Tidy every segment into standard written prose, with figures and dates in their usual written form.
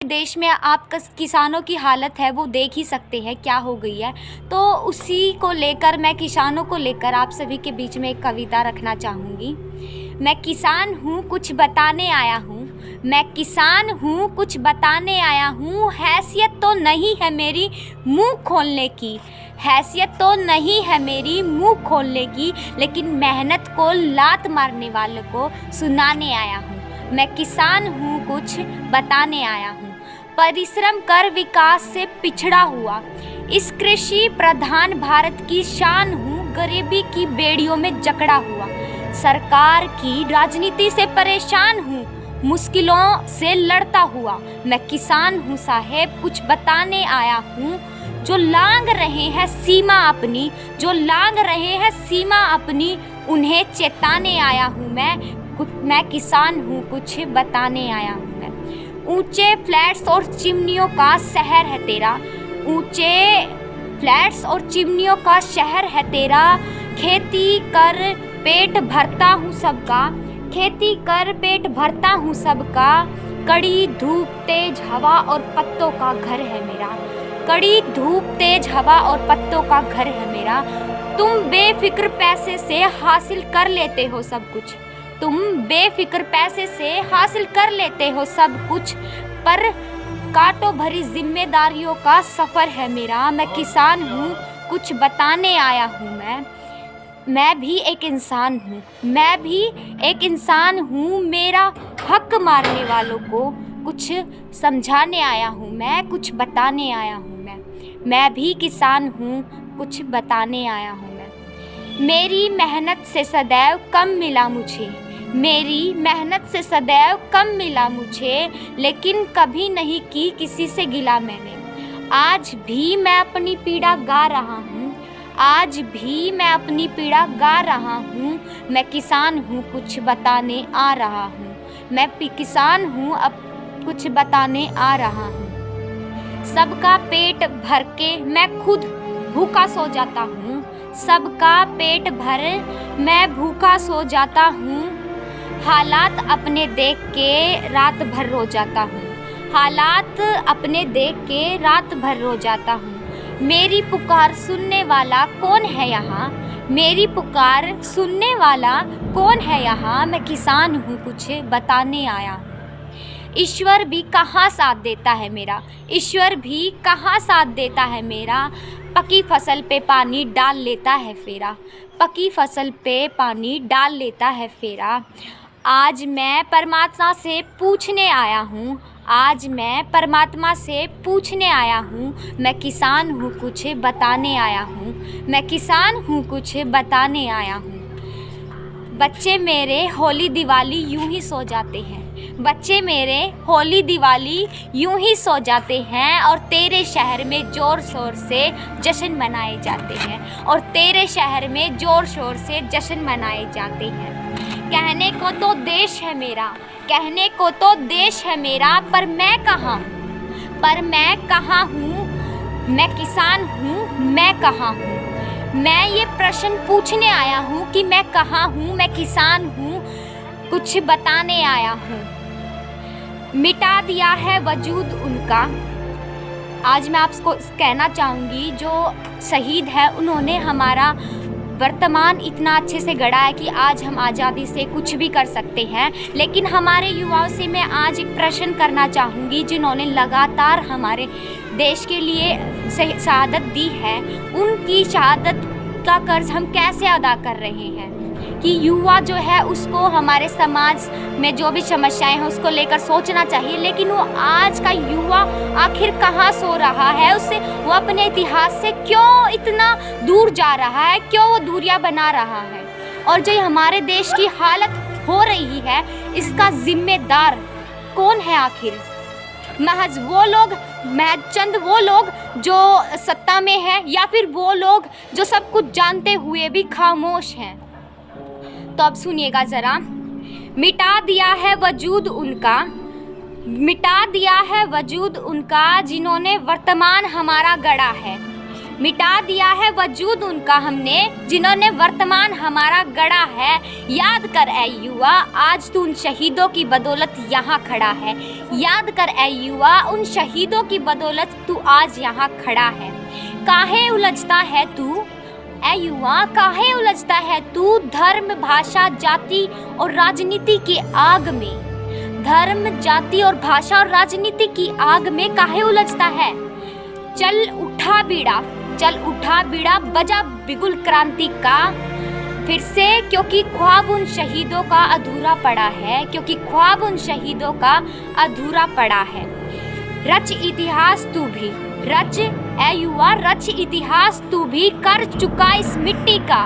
देश में आप किसानों की हालत है वो देख ही सकते हैं क्या हो गई है। तो उसी को लेकर मैं किसानों को लेकर आप सभी के बीच में एक कविता रखना चाहूँगी। मैं किसान हूँ कुछ बताने आया हूँ, मैं किसान हूँ कुछ बताने आया हूँ। हैसियत तो नहीं है मेरी मुँह खोलने की, हैसियत तो नहीं है मेरी मुँह खोलने की, लेकिन मेहनत को लात मारने वालों को सुनाने आया हूँ। मैं किसान हूँ कुछ बताने आया हूँ, परिश्रम कर विकास से पिछड़ा हुआ, इस कृषि प्रधान भारत की शान हूँ, गरीबी की बेड़ियों में जकड़ा हुआ। सरकार की राजनीति से परेशान हूँ, मुश्किलों से लड़ता हुआ। मैं किसान हूँ साहेब कुछ बताने आया हूँ, जो लांघ रहे हैं सीमा अपनी, जो लांघ रहे हैं सीमा अपनी, उन्हें चेताने आया हूँ मैं किसान हूँ कुछ बताने आया हूँ मैं। ऊंचे फ्लैट्स और चिमनियों का शहर है तेरा, ऊंचे फ्लैट्स और चिमनियों का शहर है तेरा। खेती कर पेट भरता हूँ सबका, खेती कर पेट भरता हूँ सबका। कड़ी धूप तेज हवा और पत्तों का घर है मेरा, कड़ी धूप तेज हवा और पत्तों का घर है मेरा। तुम बेफिक्र पैसे से हासिल कर लेते हो सब कुछ, तुम बेफिक्र पैसे से हासिल कर लेते हो सब कुछ, पर कांटों भरी जिम्मेदारियों का सफ़र है मेरा। मैं किसान हूँ कुछ बताने आया हूँ मैं भी एक इंसान हूँ, मैं भी एक इंसान हूँ। मेरा हक मारने वालों को कुछ समझाने आया हूँ मैं, कुछ बताने आया हूँ मैं भी किसान हूँ कुछ बताने आया हूँ मैं। मेरी मेहनत से सदैव कम मिला मुझे, मेरी मेहनत से सदैव कम मिला मुझे, लेकिन कभी नहीं की किसी से गिला मैंने। आज भी मैं अपनी पीड़ा गा रहा हूँ, आज भी मैं अपनी पीड़ा गा रहा हूँ। मैं किसान हूँ कुछ बताने आ रहा हूँ, मैं किसान हूँ अब कुछ बताने आ रहा हूँ। सबका पेट भर के मैं खुद भूखा सो जाता हूँ, सबका पेट भर मैं भूखा सो जाता हूँ। हालात अपने देख के रात भर रो जाता हूँ, हालात अपने देख के रात भर रो जाता हूँ। मेरी पुकार सुनने वाला कौन है यहाँ, मेरी पुकार सुनने वाला कौन है यहाँ। मैं किसान हूँ कुछ बताने आया हूँ। ईश्वर भी कहाँ साथ देता है मेरा, ईश्वर भी कहाँ साथ देता है मेरा। पकी फसल पे पानी डाल लेता है फेरा, पकी फसल पे पानी डाल लेता है फेरा। आज मैं परमात्मा से पूछने आया हूँ, आज मैं परमात्मा से पूछने आया हूँ। मैं किसान हूँ कुछ बताने आया हूँ, मैं किसान हूँ कुछ बताने आया हूँ। बच्चे मेरे होली दिवाली यूं ही सो जाते हैं, बच्चे मेरे होली दिवाली यूं ही सो जाते हैं, और तेरे शहर में ज़ोर शोर से जश्न मनाए जाते हैं, और तेरे शहर में ज़ोर शोर से जश्न मनाए जाते हैं। कहने को तो देश है मेरा, कहने को तो देश है मेरा, पर मैं कहाँ हूँ, पर मैं कहाँ हूँ। मैं किसान हूँ मैं कहाँ हूँ, मैं ये प्रश्न पूछने आया हूँ कि मैं कहाँ हूँ। मैं किसान हूँ कुछ बताने आया हूँ। मिटा दिया है वजूद उनका, आज मैं आपको कहना चाहूँगी जो शहीद है उन्होंने हमारा वर्तमान इतना अच्छे से गढ़ा है कि आज हम आज़ादी से कुछ भी कर सकते हैं। लेकिन हमारे युवाओं से मैं आज एक प्रश्न करना चाहूँगी जिन्होंने लगातार हमारे देश के लिए शहादत दी है, उनकी शहादत का कर्ज हम कैसे अदा कर रहे हैं कि युवा जो है उसको हमारे समाज में जो भी समस्याएं हैं उसको लेकर सोचना चाहिए। लेकिन वो आज का युवा आखिर कहाँ सो रहा है, उससे वो अपने इतिहास से क्यों इतना दूर जा रहा है, क्यों वो दूरियां बना रहा है। और जो हमारे देश की हालत हो रही है इसका जिम्मेदार कौन है आखिर। महज वो लोग, महज चंद वो लोग जो सत्ता में है, या फिर वो लोग जो सब कुछ जानते हुए भी खामोश हैं। तो अब सुनिएगा ज़रा। मिटा दिया है वजूद उनका, मिटा दिया है वजूद उनका, जिन्होंने वर्तमान हमारा गढ़ा है, मिटा दिया है वजूद उनका हमने, जिन्होंने वर्तमान हमारा गढ़ा है। याद कर ऐ युवा, आज तू उन शहीदों की बदौलत यहाँ खड़ा है। याद कर ऐ युवा, उन शहीदों की बदौलत तू आज यहाँ खड़ा है। काहे उलझता है तू ऐ युवा, काहे उलझता है तू धर्म, भाषा, जाति और राजनीति की आग में। धर्म, जाति और भाषा और राजनीति की आग में काहे उलझता है। चल उठा बीड़ा, बजा बिगुल क्रांति का फिर से, क्योंकि ख्वाब उन शहीदों का अधूरा पड़ा है। क्योंकि ख्वाब उन शहीदों का अधूरा पड़ा है। रच इतिहास तू भी, रच ऐ युवा, रच इतिहास तू भी, कर चुका इस मिट्टी का।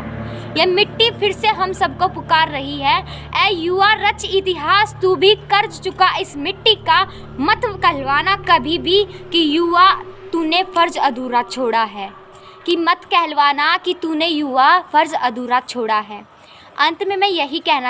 यह मिट्टी फिर से हम सबको पुकार रही है। ऐ युवा, रच इतिहास तू भी, कर चुका इस मिट्टी का। मत कहलवाना कभी भी कि युवा तूने फर्ज अधूरा छोड़ा है, कि मत कहलवाना कि तूने युवा फर्ज अधूरा छोड़ा है। अंत में मैं यही कहना